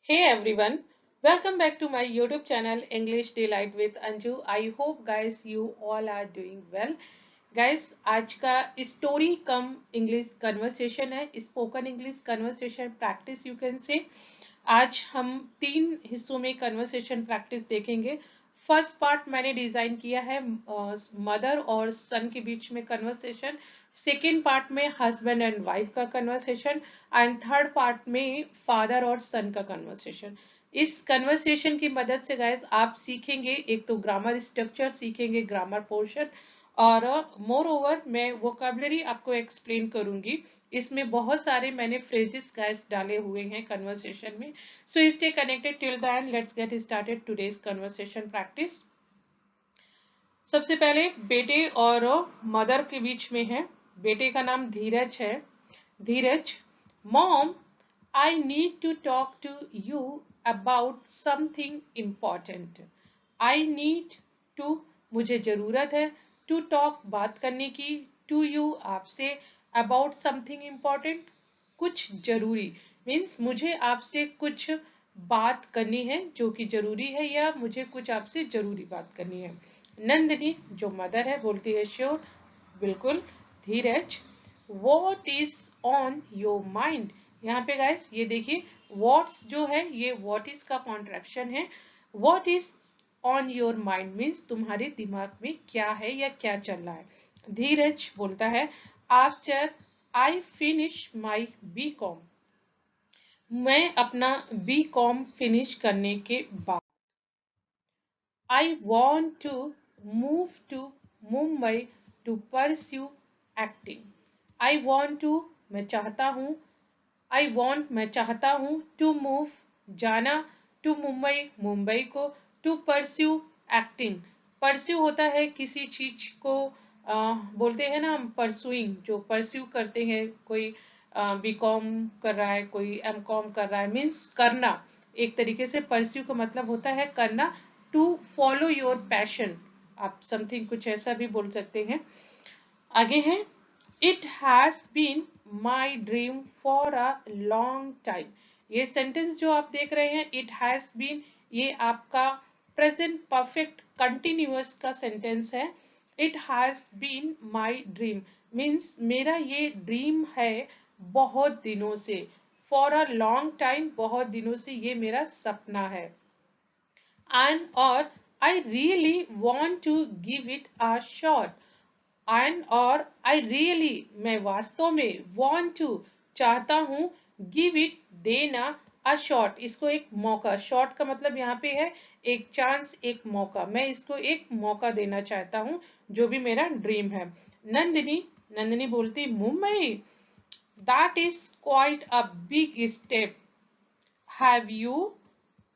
Hey everyone, welcome back to my YouTube channel English Delight with Anju. I hope guys you all are doing well. Guys, आज का story कम English conversation है, spoken English conversation practice you can say. आज हम 3 हिस्सों में conversation practice देखेंगे। First part मैंने design किया है मदर और सन के बीच में कन्वर्सेशन, सेकेंड पार्ट में हस्बैंड एंड वाइफ का कन्वर्सेशन एंड थर्ड पार्ट में फादर और सन का कन्वर्सेशन। इस कन्वर्सेशन की मदद से गाइस आप सीखेंगे, एक तो ग्रामर स्ट्रक्चर सीखेंगे, ग्रामर पोर्शन, और मोर ओवर मैं वोकेबलरी आपको एक्सप्लेन करूंगी। इसमें बहुत सारे मैंने फ्रेजेस गाइस डाले हुए हैं कन्वर्सेशन में। So stay connected till the end. Let's get started today's conversation practice. सबसे पहले बेटे और मदर के बीच में है। बेटे का नाम धीरज है। Dheeraj, mom, I need to talk to you about something important. I need to, मुझे जरूरत है, टू टॉक, बात करने की, टू यू, आपसे, अबाउट समथिंग इम्पॉर्टेंट, कुछ जरूरी। मीन्स मुझे आपसे कुछ बात करनी है जो कि जरूरी है, या मुझे कुछ आपसे जरूरी बात करनी है। नंदिनी जो मदर है बोलती है श्योर, बिल्कुल। Dheeraj, what is on your mind. यहाँ पे गाइस ये देखिए, वॉट्स जो है ये वॉट इज का कॉन्ट्रैक्शन है। What is on your mind means तुम्हारे दिमाग में क्या है या क्या चल रहा है। धीरज बोलता है after I finish my B com, मैं अपना बी कॉम फिनिश करने के बाद। I want to move to Mumbai to pursue acting. I want to, मैं चाहता हूँ, I want, मैं चाहता हूँ, to move, जाना, to मुंबई, मुंबई को, to pursue acting. pursue होता है किसी चीज को, बोलते हैं ना हम परसुइंग, जो परस्यू करते हैं, कोई बीकॉम कर रहा है, कोई एमकॉम कर रहा है, मीन्स करना। एक तरीके से परस्यू का मतलब होता है करना, टू फॉलो योर पैशन, आप समथिंग कुछ ऐसा भी बोल सकते हैं। आगे है, it has been my dream for a long time. ये सेंटेंस जो आप देख रहे हैं, इट हैज बीन, ये आपका प्रेजेंट परफेक्ट कंटिन्यूअस का सेंटेंस है। It has been my dream means मेरा ये ड्रीम है बहुत दिनों से। फॉर अ लॉन्ग टाइम, बहुत दिनों से ये मेरा सपना है। एंड और I really want to give it a shot. And और आई रियली, मैं वास्तव में, वॉन्ट टू, चाहता हूं, गिव इट, देना, अ शॉट, इसको एक मौका। शॉट का मतलब यहाँ पे है एक चांस, एक मौका। मैं इसको एक मौका देना चाहता हूं, जो भी मेरा ड्रीम है। नंदिनी, नंदिनी बोलती Mumbai, that is quite a big step, have you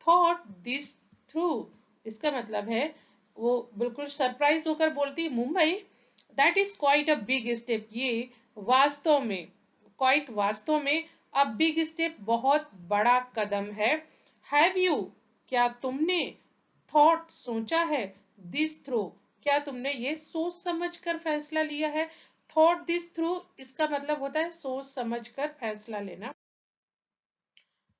thought this through. इसका मतलब है, वो बिल्कुल सरप्राइज होकर बोलती Mumbai, that is quite a big step, ये वास्तव में, क्वाइट वास्तव में, अ बिग स्टेप बहुत बड़ा कदम है। हैव यू, क्या तुमने, थॉट सोचा है, दिस थ्रू, क्या तुमने ये सोच समझ कर फैसला लिया है। थॉट दिस थ्रू इसका मतलब होता है सोच समझ कर फैसला लेना।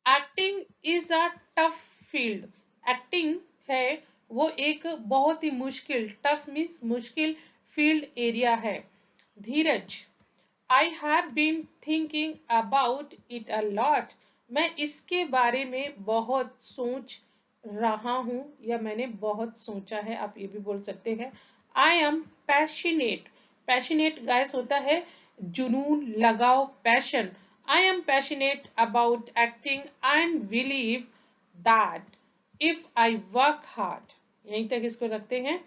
Acting is a tough field. Acting है वो एक बहुत ही मुश्किल, टफ मीन्स मुश्किल, फील्ड एरिया है। Dheeraj, I have been thinking about it a lot, मैं इसके बारे में बहुत सोच रहा हूं, या मैंने बहुत सोचा है, आप ये भी बोल सकते हैं। I am passionate, passionate guys होता है जुनून, लगाव, passion. I am passionate about acting and believe that if I work hard, यहीं तक इसको रखते हैं।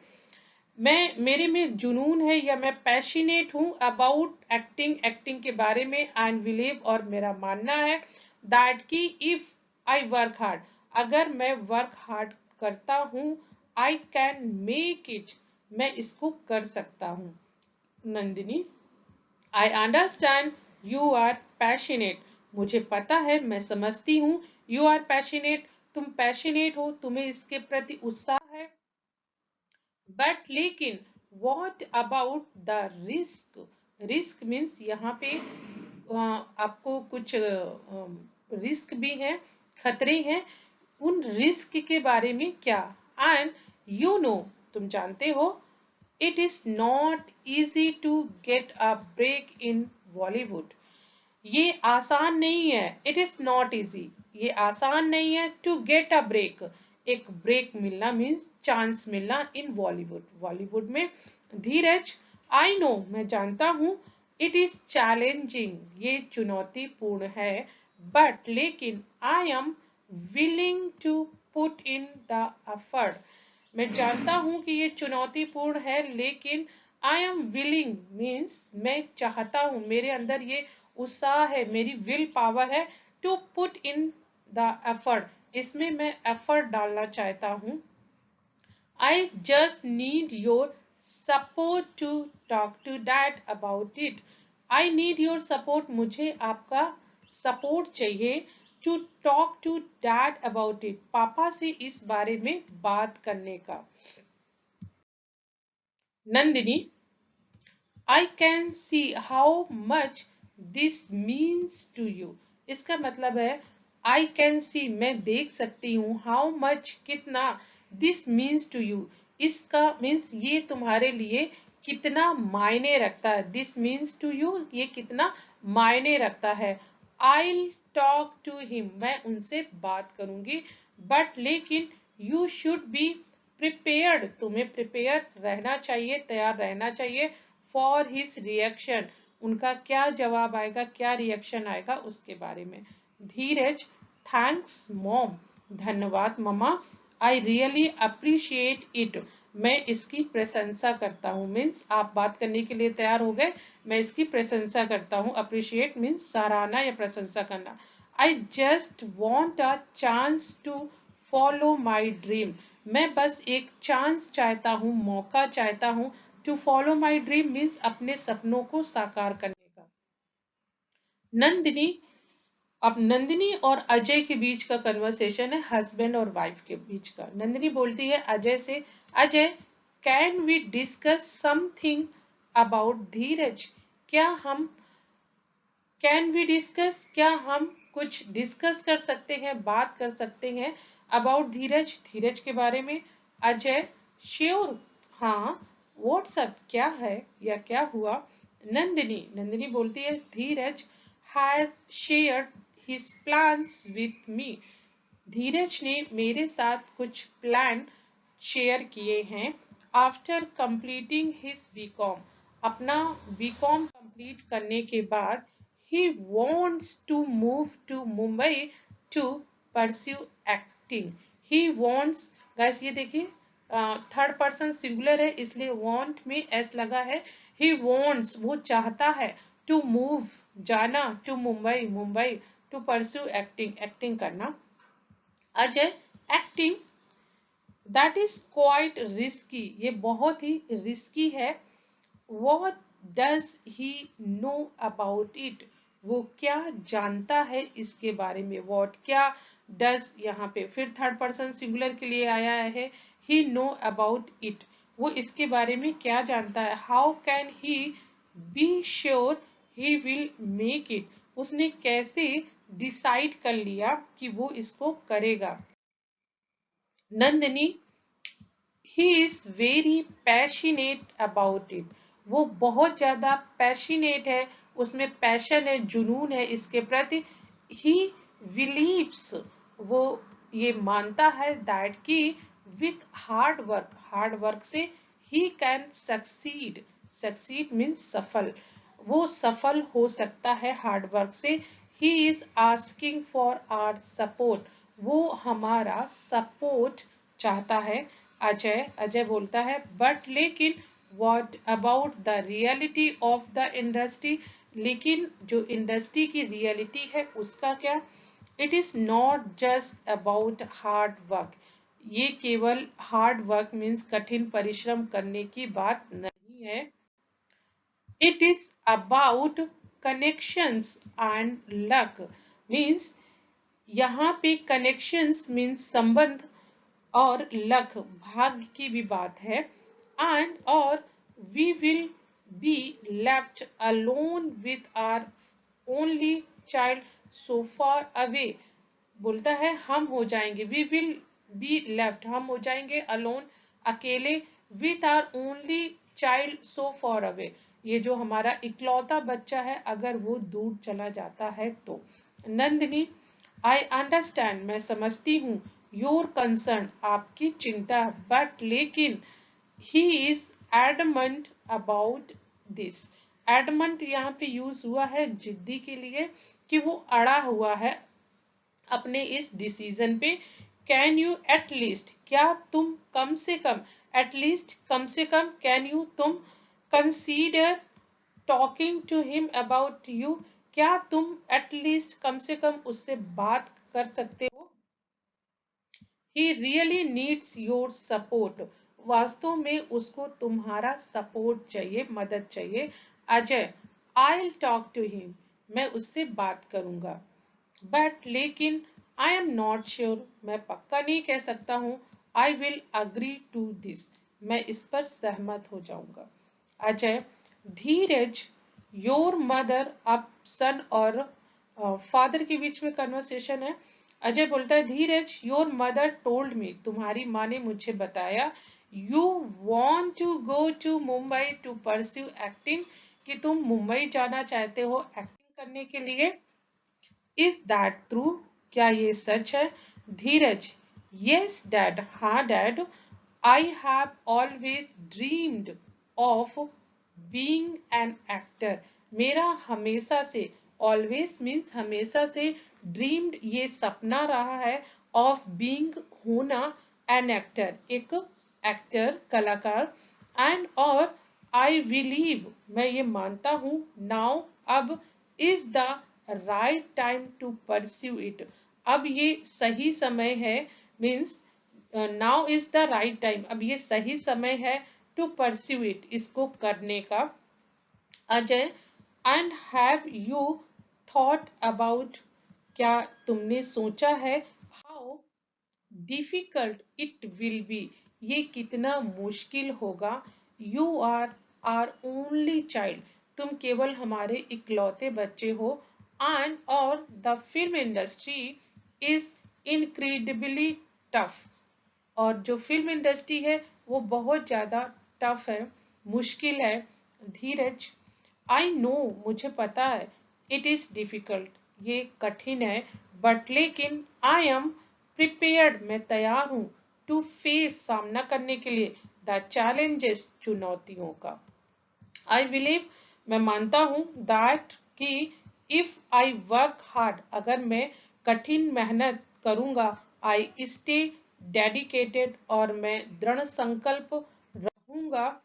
मैं, मेरे में जुनून है या मैं पैशनेट हूं अबाउट एक्टिंग, एक्टिंग के बारे में, एंड बिलीव, और मेरा मानना है, दैट कि इफ आई वर्क हार्ड, अगर मैं वर्क हार्ड करता हूं, आई कैन मेक इट, मैं इसको कर सकता हूं। Nandini, I understand you are passionate, मुझे पता है, मैं समझती हूँ, यू आर पैशनेट, तुम पैशनेट हो, तुम्हें इसके प्रति उत्साह है। बट लेकिन, what about the risk. Risk means यहाँ पे आपको कुछ रिस्क भी है, खतरे हैं, उन रिस्क के बारे में क्या। एंड यू नो, तुम जानते हो, it is not easy to get a break in Bollywood. ये आसान नहीं है, इट इज नॉट इजी, ये आसान नहीं है टू गेट अ ब्रेक, एक ब्रेक मिलना मीन्स चांस मिलना इन बॉलीवुड, बॉलीवुड में। धीरज, आई नो, मैं जानता हूं, इट इज चैलेंजिंग, ये चुनौतीपूर्ण है, बट लेकिन I am willing to put in the effort. मैं जानता हूं कि ये चुनौतीपूर्ण है, लेकिन आई एम विलिंग मीन्स मैं चाहता हूं, मेरे अंदर ये उत्साह है, मेरी विल पावर है, to put in the effort, इसमें मैं एफर्ट डालना चाहता हूं। I just need your support to talk to dad about it. I need your support, मुझे आपका सपोर्ट चाहिए, to talk to dad about it, पापा से इस बारे में बात करने का। Nandini, I can see how much this means to you. इसका मतलब है I can see, मैं देख सकती हूँ, how much, कितना, this means to you, इसका means ये तुम्हारे लिए कितना मायने रखता है, this means to you, ये कितना मायने रखता है। I'll talk to him, मैं उनसे बात करूंगी, but लेकिन you should be prepared, तुम्हें प्रिपेयर रहना चाहिए, तैयार रहना चाहिए, फॉर हिज रिएक्शन, उनका क्या जवाब आएगा, क्या रिएक्शन आएगा उसके बारे में। धीरज, थैंक्स मॉम, धन्यवाद mama, I really appreciate it, मैं इसकी प्रशंसा करता हूँ, मीन्स आप बात करने के लिए तैयार हो गए, मैं इसकी प्रशंसा करता हूँ, अप्रिशिएट मीन्स सराहना या प्रशंसा करना। I just want a chance to follow my dream, मैं बस एक चांस चाहता हूँ, मौका चाहता हूँ, to follow my dream means अपने सपनों को साकार करने का। नंदिनी, अब नंदिनी और अजय के बीच का कन्वर्सेशन है, हस्बैंड और वाइफ के बीच का। नंदिनी बोलती है अजय से, Ajay, can we discuss something about Dheeraj, क्या हम, कैन वी डिस्कस, क्या हम कुछ डिस्कस कर सकते हैं, बात कर सकते हैं, अबाउट धीरज, धीरज के बारे में। अजय, श्योर, हाँ, व्हाट्सअप, क्या है या क्या हुआ। नंदिनी, नंदिनी बोलती है Dheeraj has shared his plans with me, Dheeraj ने मेरे साथ कुछ प्लान शेयर किए हैं। आफ्टर कंप्लीटिंग हिज बीकॉम, अपना बीकॉम कंप्लीट करने के बाद, he wants to move to Mumbai to pursue acting, he wants, guys ये देखिए थर्ड पर्सन सिंगुलर है इसलिए वांट में एस लगा है। ही वांट्स, वो चाहता है, टू मूव, जाना, to Mumbai, Mumbai, to pursue acting, acting करना। Ajay, acting, that is quite risky, ये बहुत ही रिस्की है। What does he know about it, वो क्या जानता है इसके बारे में। व्हाट, क्या, डज, यहाँ पे फिर थर्ड पर्सन सिंगुलर के लिए आया है, ही नो अबाउट इट, वो इसके बारे में क्या जानता है। How can he be sure he will make it, उसने कैसे डिसाइड कर लिया कि वो इसको करेगा। Nandini, he is very passionate about it, वो बहुत ज्यादा पैशनेट है, उसमें पैशन है, जुनून है इसके प्रति। ही बिलीव्स, वो ये मानता है, दैट कि with hard work, hard work से ही कैन सक्सीड, सक्सीड मीन्स सफल, वो सफल हो सकता है हार्ड वर्क से। He is asking for our support, वो हमारा सपोर्ट चाहता है। अजय, अजय बोलता है, बट लेकिन, what about the reality of the industry, लेकिन जो इंडस्ट्री की रियलिटी है उसका क्या। It is not just about hard work, ये केवल हार्ड वर्क मीन्स कठिन परिश्रम करने की बात नहीं है। It is about connections and luck, means यहाँ पे कनेक्शंस मीन्स संबंध, और लक भाग्य की भी बात है। एंड और we will be left alone with our only child so far away, बोलता है हम हो जाएंगे, वी विल बी लेफ्ट, हम हो जाएंगे अलोन, अकेले, with our only child so far away, ये जो हमारा इकलौता बच्चा है अगर वो दूर चला जाता है तो। नंदिनी, आई अंडरस्टैंड, मैं समझती हूँ, योर कंसर्न, आपकी चिंता, बट लेकिन ही इज एडमंट अबाउट दिस। एडमंट यहाँ पे यूज हुआ है जिद्दी के लिए, कि वो अड़ा हुआ है अपने इस डिसीजन पे। कैन यू एटलीस्ट, क्या तुम कम से कम, एटलीस्ट कम से कम, कैन यू तुम, consider talking to him about you, क्या तुम एटलीस्ट कम से कम उससे बात कर सकते हो। He really needs your support, वास्तव में उसको तुम्हारा सपोर्ट चाहिए, मदद चाहिए। Ajay, I will talk to him, मैं उससे बात करूंगा, बट लेकिन आई एम नॉट श्योर, मैं पक्का नहीं कह सकता हूँ, I will agree to this, मैं इस पर सहमत हो जाऊंगा। अजय, धीरज, योर मदर, अब सन और फादर के बीच में कन्वर्सेशन है। अजय बोलता है Dheeraj, your mother told me, तुम्हारी माँ ने मुझे बताया, you want to go to Mumbai to pursue acting, कि तुम मुंबई जाना चाहते हो एक्टिंग करने के लिए। इज दैट ट्रू, क्या ये सच है। धीरज, यस डैड, हाँ dad, I have always dreamed of being an actor, मेरा हमेशा से, ऑलवेज मीन्स हमेशा से, ड्रीम्ड ये सपना रहा है, ऑफ बीइंग होना, एन एक्टर एक एक्टर कलाकार, एंड और आई बिलीव मैं ये मानता हूँ, नाउ अब, is the right time to pursue it, अब ये सही समय है, means now is the right time, अब ये सही समय है, टू परस्यू इट, इसको करने का। Ajay, and have you thought about, क्या तुमने सोचा है, how difficult it will be, ये कितना मुश्किल होगा, you are are only child, तुम केवल हमारे इकलौते बच्चे हो, एंड और the film industry is incredibly tough, और जो फिल्म इंडस्ट्री है वो बहुत ज्यादा टफ है, मुश्किल है। धीरज, आई नो, मुझे पता है, इट इज डिफिकल्ट, ये कठिन है, बट लेकिन आई एम प्रिपेयर्ड, मैं तैयार हूँ, टू फेस, सामना करने के लिए, द चैलेंजेस, चुनौतियों का। आई बिलीव, मैं मानता हूँ, दैट कि इफ आई वर्क हार्ड, अगर मैं कठिन मेहनत करूंगा, आई स्टे डेडिकेटेड, और मैं दृढ़ संकल्प रहूंगा,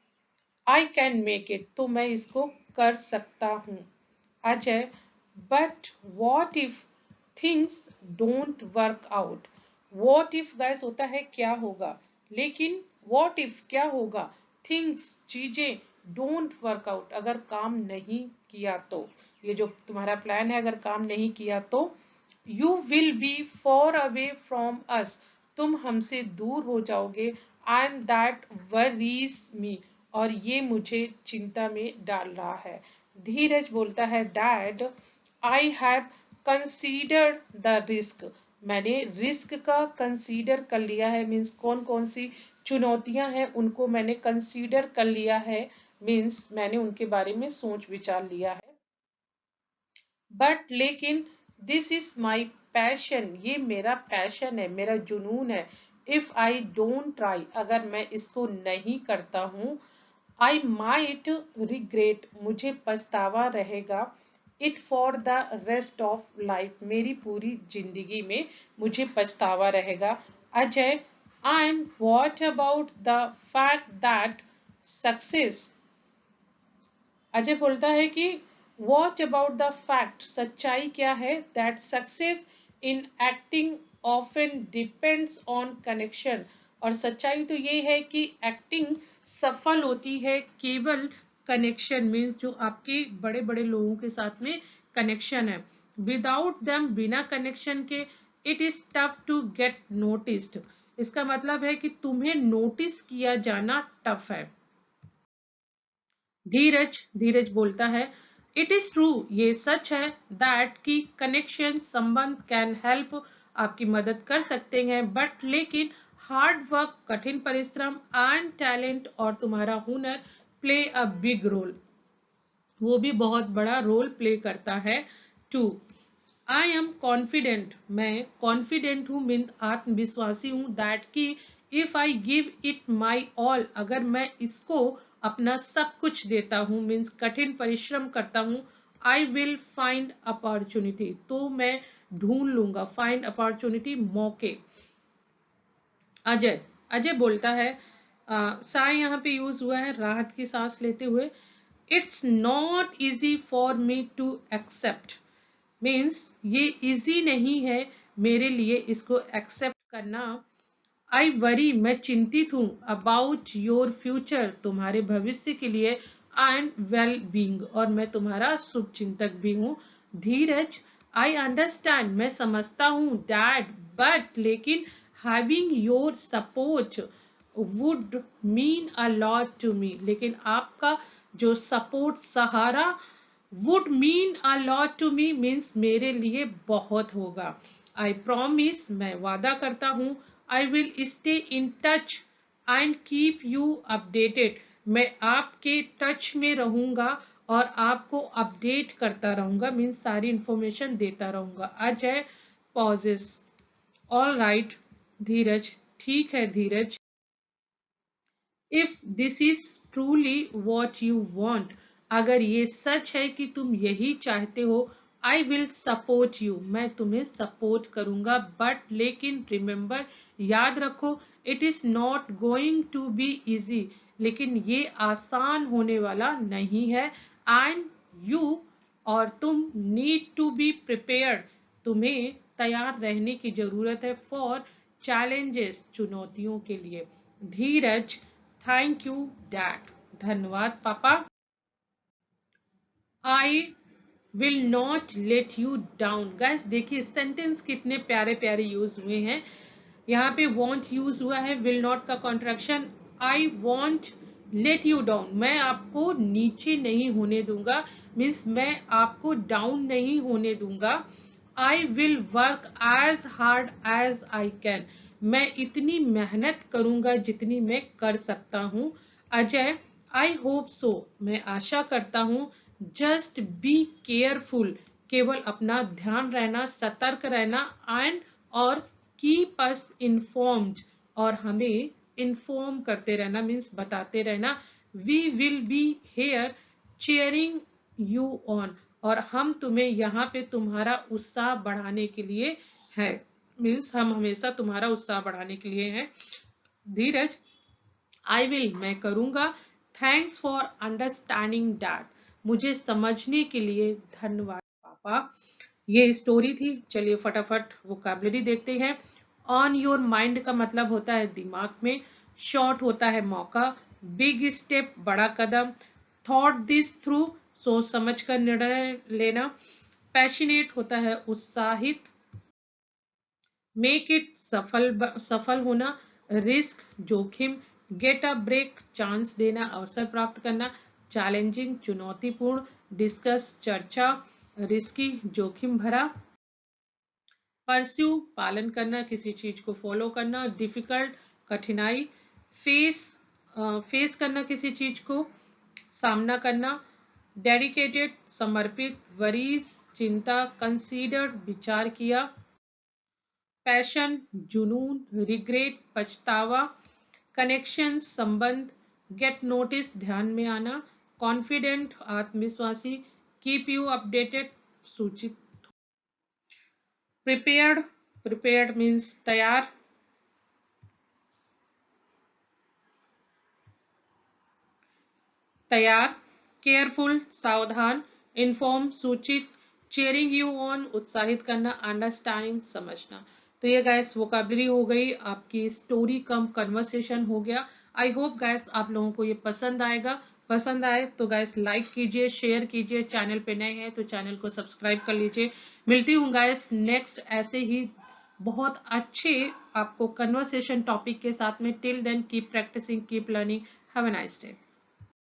आई कैन मेक इट, तो मैं इसको कर सकता हूँ। Ajay, but what if things don't work out, what if guys होता है क्या होगा, लेकिन वॉट इफ क्या होगा, थिंग्स चीजें, डोंट वर्क आउट अगर काम नहीं किया तो, ये जो तुम्हारा प्लान है अगर काम नहीं किया तो, you will be for away from us, तुम हमसे दूर हो जाओगे, एंड दैट वरीज मी, और ये मुझे चिंता में डाल रहा है। धीरज बोलता है dad, I have considered the risk, मैंने रिस्क का कंसीडर कर लिया है, मीन्स कौन कौन सी चुनौतियां हैं उनको मैंने कंसीडर कर लिया है, मीन्स मैंने उनके बारे में सोच विचार लिया है। बट लेकिन दिस इज माई पैशन, ये मेरा पैशन है, मेरा जुनून है। इफ आई डोंट ट्राई, अगर मैं इसको नहीं करता हूँ, आई माइट रिग्रेट, मुझे पछतावा रहेगा, it for the rest of life, मेरी पूरी जिंदगी में मुझे पछतावा रहेगा। Ajay, and what about the fact that success, Ajay बोलता है कि वॉट अबाउट द फैक्ट, सच्चाई क्या है, that success in acting often depends on connection, और सच्चाई तो ये है कि एक्टिंग सफल होती है केवल कनेक्शन, मीन्स जो आपके बड़े बड़े लोगों के साथ में कनेक्शन है, विदाउट देम, बिना कनेक्शन के, it is tough to get noticed, इसका मतलब है कि तुम्हें नोटिस किया जाना टफ है। धीरज, धीरज बोलता है इट इज ट्रू, ये सच है, दैट की कनेक्शन, संबंध, कैन हेल्प आपकी मदद कर सकते हैं, बट लेकिन हार्ड वर्क, कठिन परिश्रम एंड टैलेंट और तुम्हारा हुनर प्ले अ बिग रोल, वो भी बहुत बड़ा रोल प्ले करता है टू। आई एम कॉन्फिडेंट, मैं कॉन्फिडेंट हूँ मीन आत्मविश्वासी हूँ, दैट कि if I give it my all, अगर मैं इसको अपना सब कुछ देता हूँ मीन्स कठिन परिश्रम करता हूँ, आई विल फाइंड अपॉर्चुनिटी, तो मैं ढूंढ लूंगा, फाइंड अपॉर्चुनिटी, मौके। अजय, अजय बोलता है, साय यहाँ पे यूज हुआ है राहत की सांस लेते हुए, it's not easy for me to accept, means ये इजी नहीं है मेरे लिए इसको एक्सेप्ट करना। आई वरी, मैं चिंतित हूँ, अबाउट योर फ्यूचर, तुम्हारे भविष्य के लिए, एंड वेल बींग, और मैं तुम्हारा शुभ चिंतक भी हूँ। धीरज, आई अंडरस्टैंड, मैं समझता हूँ, डैड बट लेकिन having your support would mean a lot to me, लेकिन आपका जो सपोर्ट, सहारा, would mean a lot to me means मेरे लिए बहुत होगा। आई प्रॉमिस, मैं वादा करता हूँ, I will stay in touch and keep you updated, मैं आपके टच में रहूंगा और आपको अपडेट करता रहूंगा, मीन्स सारी इंफॉर्मेशन देता रहूंगा। Ajay pauses, all right Dheeraj, ठीक है Dheeraj, if this is truly what you want, अगर ये सच है कि तुम यही चाहते हो, आई विल सपोर्ट यू, मैं तुम्हें सपोर्ट करूंगा, बट लेकिन रिमेंबर, याद रखो, it is not going to be easy, लेकिन ये आसान होने वाला नहीं है, एंड यू, और तुम नीड टू बी प्रिपेयर्ड, तुम्हें तैयार रहने की जरूरत है, फॉर चैलेंजेस, चुनौतियों के लिए। धीरज, थैंक यू डैड, धन्यवाद पापा। I will not let you down, gas देखिए सेंटेंस कितने प्यारे प्यारे यूज हुए हैं। यहाँ पे वॉन्ट यूज हुआ है, विल नॉट का contraction, I won't let you down, मैं आपको नीचे नहीं होने दूंगा, मीन्स मैं आपको डाउन नहीं होने दूंगा। I will work as hard as I can, मैं इतनी मेहनत करूंगा जितनी मैं कर सकता हूँ। अजय, आई होप सो, मैं आशा करता हूँ, जस्ट बी केयरफुल, केवल अपना ध्यान रहना, सतर्क रहना, एंड और कीप अस इन्फॉर्म्ड, और हमें इन्फॉर्म करते रहना, मीन्स बताते रहना। We will be here cheering you on, और हम तुम्हें यहाँ पे तुम्हारा उत्साह बढ़ाने के लिए है, मीन्स हम हमेशा तुम्हारा उत्साह बढ़ाने के लिए हैं। धीरज, आई विल, मैं करूंगा, थैंक्स फॉर अंडरस्टैंडिंग डैड, मुझे समझने के लिए धन्यवाद पापा। ये स्टोरी थी, चलिए फटाफट वोकैबुलरी देखते हैं। ऑन योर माइंड का मतलब होता है दिमाग में, शॉर्ट होता है मौका, बिग स्टेप बड़ा कदम, थॉट दिस थ्रू सोच समझ कर निर्णय लेना, पैशनेट होता है उत्साहित, मेक इट सफल होना, रिस्क जोखिम, गेट अ ब्रेक चांस देना, अवसर प्राप्त करना, चैलेंजिंग चुनौतीपूर्ण, डिस्कस चर्चा, रिस्की जोखिम भरा, परस्यू पालन करना, किसी चीज को फॉलो करना, डिफिकल्ट कठिनाई, फेस फेस करना किसी चीज को, सामना करना, डेडिकेटेड समर्पित, वरीज चिंता, कंसीडर्ड विचार किया, पैशन जुनून, रिग्रेट पछतावा, कनेक्शन संबंध, गेट नोटिस ध्यान में आना, कॉन्फिडेंट आत्मविश्वासी, कीप यू अपडेटेड सूचित, प्रिपेयर्ड, प्रिपेयर्ड मीन्स तैयार, तैयार, केयरफुल सावधान, इन्फॉर्म सूचित, चेयरिंग यू ऑन उत्साहित करना, अंडरस्टैंडिंग समझना। तो ये गाइस वोकैबुलरी हो गई, आपकी स्टोरी कम कन्वर्सेशन हो गया। आई होप गाइस आप लोगों को ये पसंद आएगा, पसंद आए तो गाइस लाइक कीजिए, शेयर कीजिए, चैनल पे नए हैं तो चैनल को सब्सक्राइब कर लीजिए। मिलती हूँ गाइस नेक्स्ट ऐसे ही बहुत अच्छे आपको कन्वर्सेशन टॉपिक के साथ में। Till then keep practising, keep learning, have a nice day.